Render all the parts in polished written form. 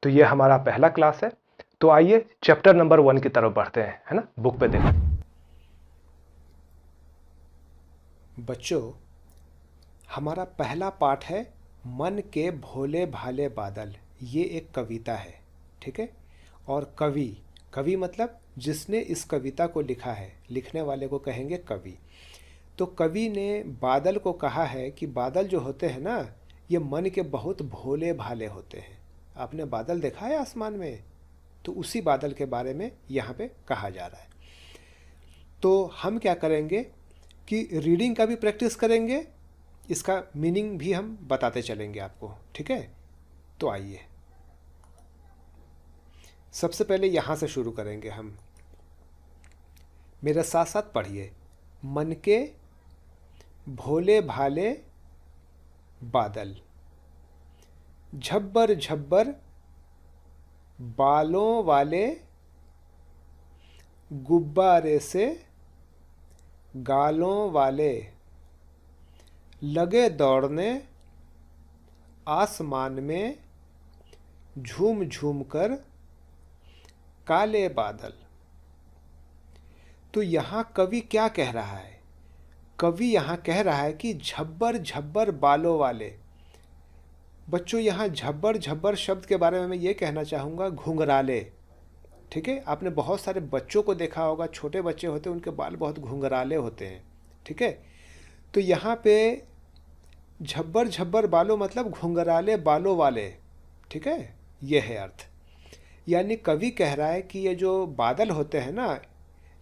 तो ये हमारा पहला क्लास है। तो आइए चैप्टर नंबर 1 की तरफ बढ़ते हैं, है ना। बुक पे देखो। बच्चों, हमारा पहला पाठ है मन के भोले भाले बादल। ये एक कविता है, ठीक है। और कवि, कवि मतलब जिसने इस कविता को लिखा है, लिखने वाले को कहेंगे कवि। तो कवि ने बादल को कहा है कि बादल जो होते हैं ना, ये मन के बहुत भोले भाले होते हैं। आपने बादल देखा है आसमान में? तो उसी बादल के बारे में यहाँ पे कहा जा रहा है। तो हम क्या करेंगे कि रीडिंग का भी प्रैक्टिस करेंगे, इसका मीनिंग भी हम बताते चलेंगे आपको, ठीक है। तो आइए सबसे पहले यहाँ से शुरू करेंगे हम। मेरे साथ साथ पढ़िए। मन के भोले भाले बादल, झब्बर झब्बर बालों वाले गुब्बारे से गालों वाले, लगे दौड़ने आसमान में झूम झूम कर काले बादल। तो यहाँ कवि क्या कह रहा है? कवि यहाँ कह रहा है कि झब्बर झब्बर बालों वाले। बच्चों, यहाँ झब्बर झब्बर शब्द के बारे में मैं ये कहना चाहूँगा, घुंघराले, ठीक है। आपने बहुत सारे बच्चों को देखा होगा, छोटे बच्चे होते हैं, उनके बाल बहुत घुंघराले होते हैं, ठीक है। तो यहाँ पे झब्बर झब्बर बालों मतलब घुंघराले बालों वाले, ठीक है, ये है अर्थ। यानी कवि कह रहा है कि ये जो बादल होते हैं ना,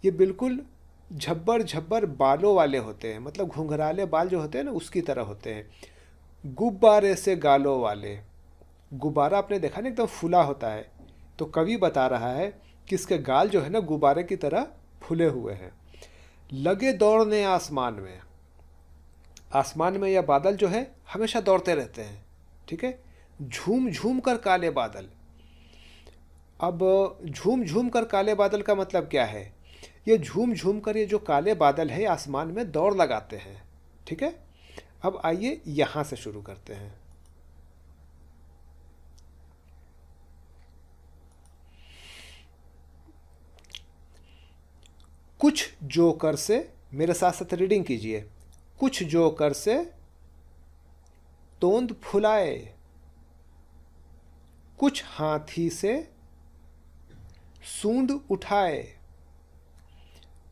ये बिल्कुल झब्बर झब्बर बालों वाले होते हैं, मतलब घुंघराले बाल जो होते हैं ना, उसकी तरह होते हैं। गुब्बारे से गालों वाले, गुब्बारा आपने देखा ना, एकदम फूला होता है। तो कवि बता रहा है कि इसके गाल जो है ना, गुब्बारे की तरह फूले हुए हैं। लगे दौड़ने आसमान में, आसमान में यह बादल जो है हमेशा दौड़ते रहते हैं, ठीक है। झूम झूम कर काले बादल। अब झूम झूम कर काले बादल का मतलब क्या है? ये झूम झूम कर ये जो काले बादल है आसमान में दौड़ लगाते हैं, ठीक है। अब आइए यहाँ से शुरू करते हैं। कुछ जोकर से, मेरे साथ साथ रीडिंग कीजिए। कुछ जोकर से तोंद फुलाए, कुछ हाथी से सूंड उठाए,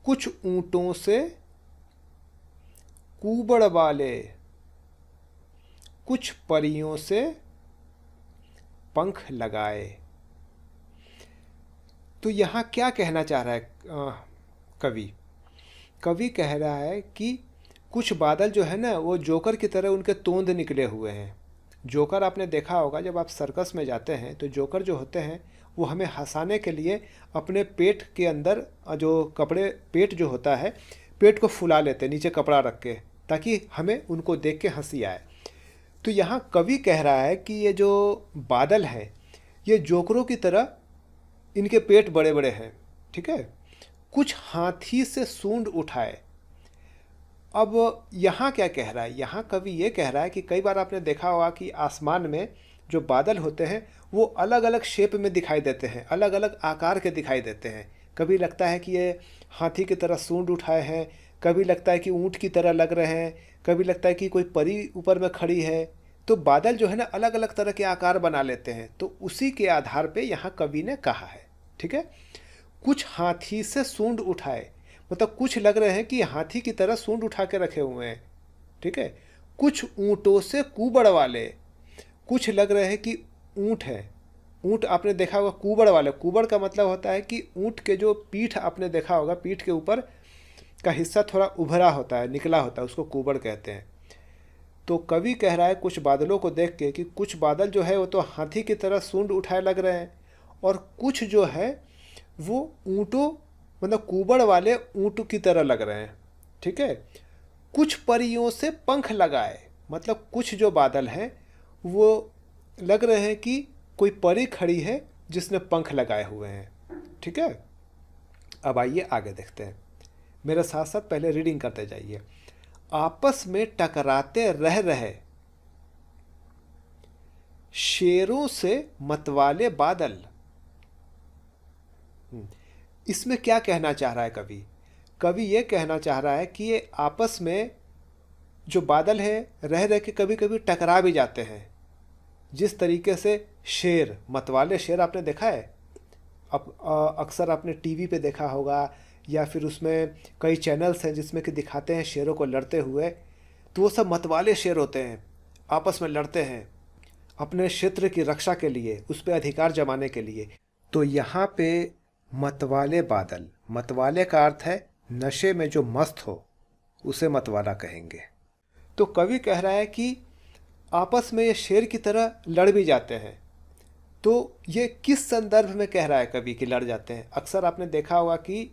कुछ ऊंटों से कूबड़ वाले, कुछ परियों से पंख लगाए। तो यहाँ क्या कहना चाह रहा है कवि? कवि कह रहा है कि कुछ बादल जो है ना, वो जोकर की तरह उनके तोंद निकले हुए हैं। जोकर आपने देखा होगा, जब आप सर्कस में जाते हैं तो जोकर जो होते हैं वो हमें हंसाने के लिए अपने पेट के अंदर जो कपड़े, पेट जो होता है, पेट को फुला लेते हैं नीचे कपड़ा रख के, ताकि हमें उनको देख के हंसी आए। तो यहाँ कवि कह रहा है कि ये जो बादल हैं ये जोकरों की तरह, इनके पेट बड़े बड़े हैं, ठीक है। कुछ हाथी से सूंड उठाए। अब यहाँ क्या कह रहा है? यहाँ कवि ये कह रहा है कि कई बार आपने देखा होगा कि आसमान में जो बादल होते हैं वो अलग अलग शेप में दिखाई देते हैं, अलग अलग आकार के दिखाई देते हैं। कभी लगता है कि ये हाथी की तरह सूंड उठाए हैं, कभी लगता है कि ऊँट की तरह लग रहे हैं, कभी लगता है कि कोई परी ऊपर में खड़ी है। तो बादल जो है ना, अलग अलग तरह के आकार बना लेते हैं। तो उसी के आधार पे यहाँ कवि ने कहा है, ठीक है। कुछ हाथी से सूंड उठाए, मतलब कुछ लग रहे हैं कि हाथी की तरह सूंड उठा के रखे हुए हैं, ठीक है। कुछ ऊँटों से कूबड़ वाले, कुछ लग रहे हैं कि ऊँट है। ऊँट आपने देखा होगा कूबड़ वाले, कूबड़ का मतलब होता है कि ऊँट के जो पीठ आपने देखा होगा, पीठ के ऊपर का हिस्सा थोड़ा उभरा होता है, निकला होता है, उसको कूबड़ कहते हैं। तो कवि कह रहा है कुछ बादलों को देख के कि कुछ बादल जो है वो तो हाथी की तरह सूंड उठाए लग रहे हैं, और कुछ जो है वो ऊँटों, मतलब कूबड़ वाले ऊँट की तरह लग रहे हैं, ठीक है। कुछ परियों से पंख लगाए, मतलब कुछ जो बादल हैं वो लग रहे हैं कि कोई परी खड़ी है जिसने पंख लगाए हुए हैं, ठीक है। अब आइए आगे देखते हैं। मेरे साथ साथ पहले रीडिंग करते जाइए। आपस में टकराते रह रहे, शेरों से मतवाले बादल। इसमें क्या कहना चाह रहा है कवि? कवि ये कहना चाह रहा है कि ये आपस में जो बादल है रह रह के कभी कभी टकरा भी जाते हैं। जिस तरीके से शेर, मतवाले शेर आपने देखा है, अब अक्सर आपने टीवी पे देखा होगा, या फिर उसमें कई चैनल्स हैं जिसमें कि दिखाते हैं शेरों को लड़ते हुए। तो वो सब मतवाले शेर होते हैं, आपस में लड़ते हैं अपने क्षेत्र की रक्षा के लिए, उस पर अधिकार जमाने के लिए। तो यहाँ पे मतवाले बादल, मतवाले का अर्थ है नशे में जो मस्त हो, उसे मतवाला कहेंगे। तो कवि कह रहा है कि आपस में ये शेर की तरह लड़ भी जाते हैं। तो ये किस संदर्भ में कह रहा है कवि कि लड़ जाते हैं? अक्सर आपने देखा होगा कि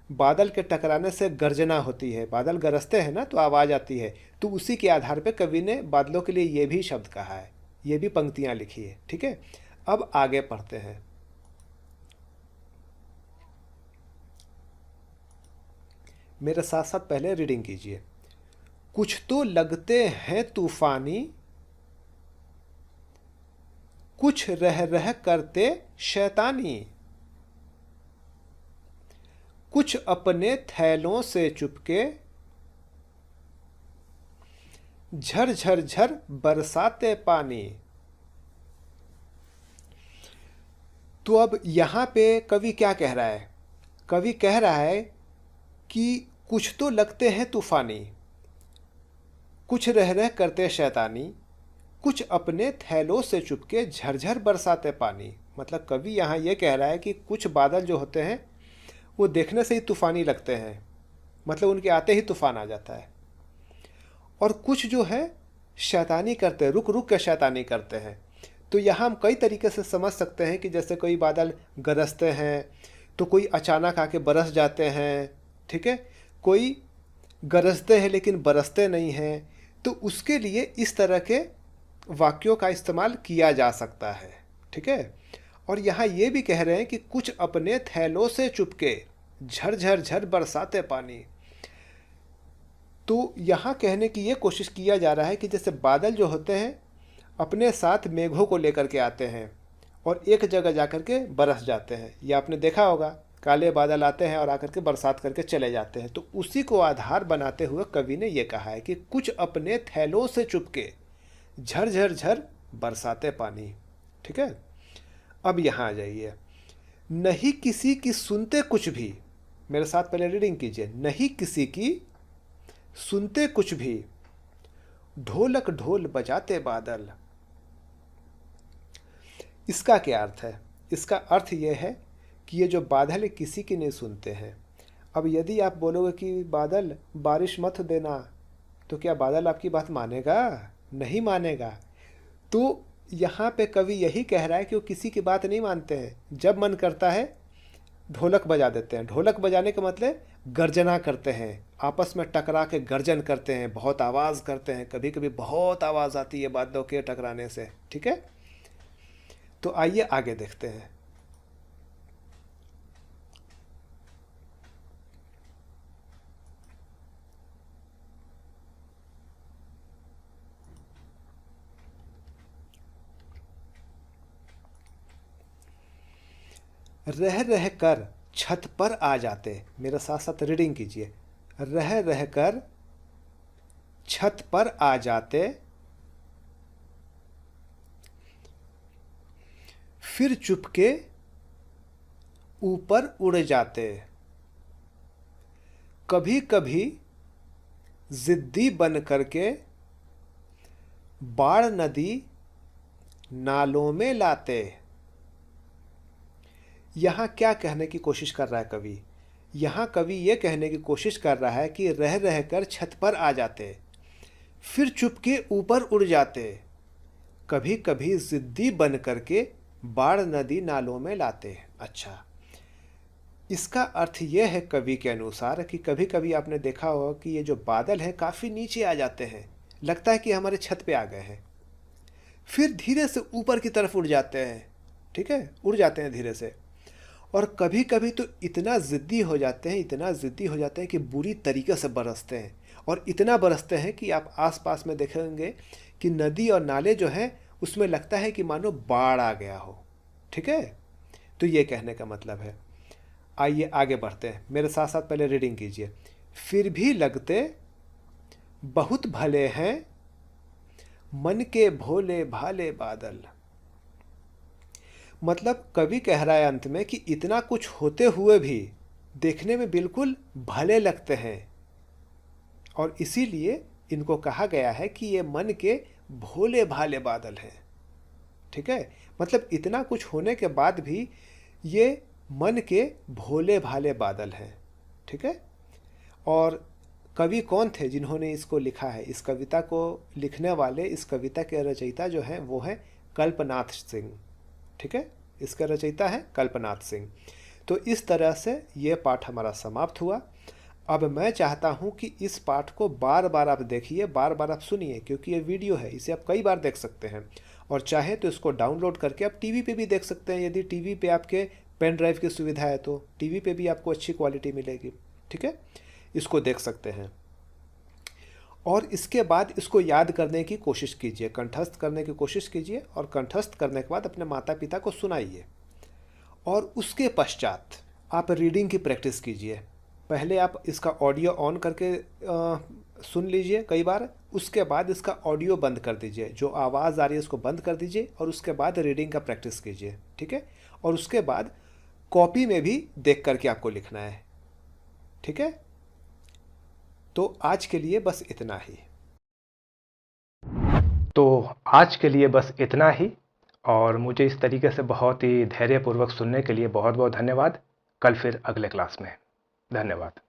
बादल के टकराने से गर्जना होती है, बादल गरजते हैं ना तो आवाज़ आती है। तो उसी के आधार पे कवि ने बादलों के लिए ये भी शब्द कहा है, ये भी पंक्तियाँ लिखी है। ठीक है, अब आगे पढ़ते हैं। मेरे साथ साथ पहले रीडिंग कीजिए। कुछ तो लगते हैं तूफानी, कुछ रह रह करते शैतानी, कुछ अपने थैलों से चुपके झर झर झर बरसाते पानी। तो अब यहाँ पे कवि क्या कह रहा है? कवि कह रहा है कि कुछ तो लगते हैं तूफानी, कुछ रह रह करते शैतानी, कुछ अपने थैलों से चुपके झरझर बरसाते पानी। मतलब कवि यहाँ ये कह रहा है कि कुछ बादल जो होते हैं वो देखने से ही तूफ़ानी लगते हैं, मतलब उनके आते ही तूफ़ान आ जाता है। और कुछ जो है शैतानी करते हैं, रुक रुक के शैतानी करते हैं। तो यहाँ हम कई तरीके से समझ सकते हैं कि जैसे कोई बादल गरजते हैं तो कोई अचानक आके बरस जाते हैं, ठीक है, कोई गरजते हैं लेकिन बरसते नहीं हैं। तो उसके लिए इस तरह के वाक्यों का इस्तेमाल किया जा सकता है। ठीक है, और यहाँ ये भी कह रहे हैं कि कुछ अपने थैलों से चुपके झर झर झर बरसाते पानी। तो यहाँ कहने की ये कोशिश किया जा रहा है कि जैसे बादल जो होते हैं अपने साथ मेघों को लेकर के आते हैं और एक जगह जाकर के बरस जाते हैं। ये आपने देखा होगा, काले बादल आते हैं और आकर के बरसात करके चले जाते हैं। तो उसी को आधार बनाते हुए कवि ने ये कहा है कि कुछ अपने थैलों से चुपके झर झर झर बरसाते पानी। ठीक है, अब यहाँ आ जाइए। नहीं किसी की सुनते कुछ भी, मेरे साथ पहले रीडिंग कीजिए। नहीं किसी की सुनते कुछ भी, ढोलक ढोल बजाते बादल। इसका क्या अर्थ है? इसका अर्थ यह है कि ये जो बादल है किसी की नहीं सुनते हैं। अब यदि आप बोलोगे कि बादल बारिश मत देना, तो क्या बादल आपकी बात मानेगा? नहीं मानेगा। तो यहाँ पे कवि यही कह रहा है कि वो किसी की बात नहीं मानते हैं। जब मन करता है ढोलक बजा देते हैं। ढोलक बजाने का मतलब गर्जना करते हैं, आपस में टकरा के गर्जन करते हैं, बहुत आवाज़ करते हैं। कभी कभी बहुत आवाज़ आती है बादलों के टकराने से। ठीक है, तो आइए आगे देखते हैं। रह रह कर छत पर आ जाते, मेरे साथ साथ रीडिंग कीजिए। रह रह कर छत पर आ जाते, फिर चुपके ऊपर उड़ जाते। कभी कभी जिद्दी बन करके बाढ़ नदी नालों में लाते। यहाँ क्या कहने की कोशिश कर रहा है कवि? यहाँ कवि ये कहने की कोशिश कर रहा है कि रह रह कर छत पर आ जाते, फिर चुपके ऊपर उड़ जाते, कभी कभी ज़िद्दी बन करके बाढ़ नदी नालों में लाते। अच्छा, इसका अर्थ यह है कवि के अनुसार कि कभी कभी आपने देखा होगा कि ये जो बादल हैं काफ़ी नीचे आ जाते हैं, लगता है कि हमारे छत पे आ गए हैं, फिर धीरे से ऊपर की तरफ उड़ जाते हैं। ठीक है, उड़ जाते हैं धीरे से। और कभी कभी तो इतना ज़िद्दी हो जाते हैं, इतना ज़िद्दी हो जाते हैं कि बुरी तरीके से बरसते हैं। और इतना बरसते हैं कि आप आसपास में देखेंगे कि नदी और नाले जो हैं उसमें लगता है कि मानो बाढ़ आ गया हो। ठीक है, तो ये कहने का मतलब है। आइए आगे बढ़ते हैं, मेरे साथ साथ पहले रीडिंग कीजिए। फिर भी लगते बहुत भले हैं मन के भोले भाले बादल। मतलब कवि कह रहा है अंत में कि इतना कुछ होते हुए भी देखने में बिल्कुल भले लगते हैं, और इसीलिए इनको कहा गया है कि ये मन के भोले भाले बादल हैं। ठीक है, मतलब इतना कुछ होने के बाद भी ये मन के भोले भाले बादल हैं। ठीक है, और कवि कौन थे जिन्होंने इसको लिखा है? इस कविता को लिखने वाले, इस कविता के रचयिता जो हैं वो हैं कल्पनाथ सिंह। ठीक है, इसका रचयिता है कल्पनाथ सिंह। तो इस तरह से ये पाठ हमारा समाप्त हुआ। अब मैं चाहता हूँ कि इस पाठ को बार बार आप देखिए, बार बार आप सुनिए, क्योंकि ये वीडियो है, इसे आप कई बार देख सकते हैं। और चाहे तो इसको डाउनलोड करके आप टीवी पे भी देख सकते हैं। यदि टीवी पे आपके पेन ड्राइव की सुविधा है तो टीवी पे भी आपको अच्छी क्वालिटी मिलेगी। ठीक है, इसको देख सकते हैं। और इसके बाद इसको याद करने की कोशिश कीजिए, कंठस्थ करने की कोशिश कीजिए, और कंठस्थ करने के बाद अपने माता पिता को सुनाइए। और उसके पश्चात आप रीडिंग की प्रैक्टिस कीजिए। पहले आप इसका ऑडियो ऑन करके सुन लीजिए कई बार, उसके बाद इसका ऑडियो बंद कर दीजिए, जो आवाज़ आ रही है उसको बंद कर दीजिए, और उसके बाद रीडिंग का प्रैक्टिस कीजिए। ठीक है, और उसके बाद कॉपी में भी देख करके आपको लिखना है। ठीक है, तो आज के लिए बस इतना ही। तो आज के लिए बस इतना ही, और मुझे इस तरीके से बहुत ही धैर्यपूर्वक सुनने के लिए बहुत बहुत धन्यवाद। कल फिर अगले क्लास में। धन्यवाद।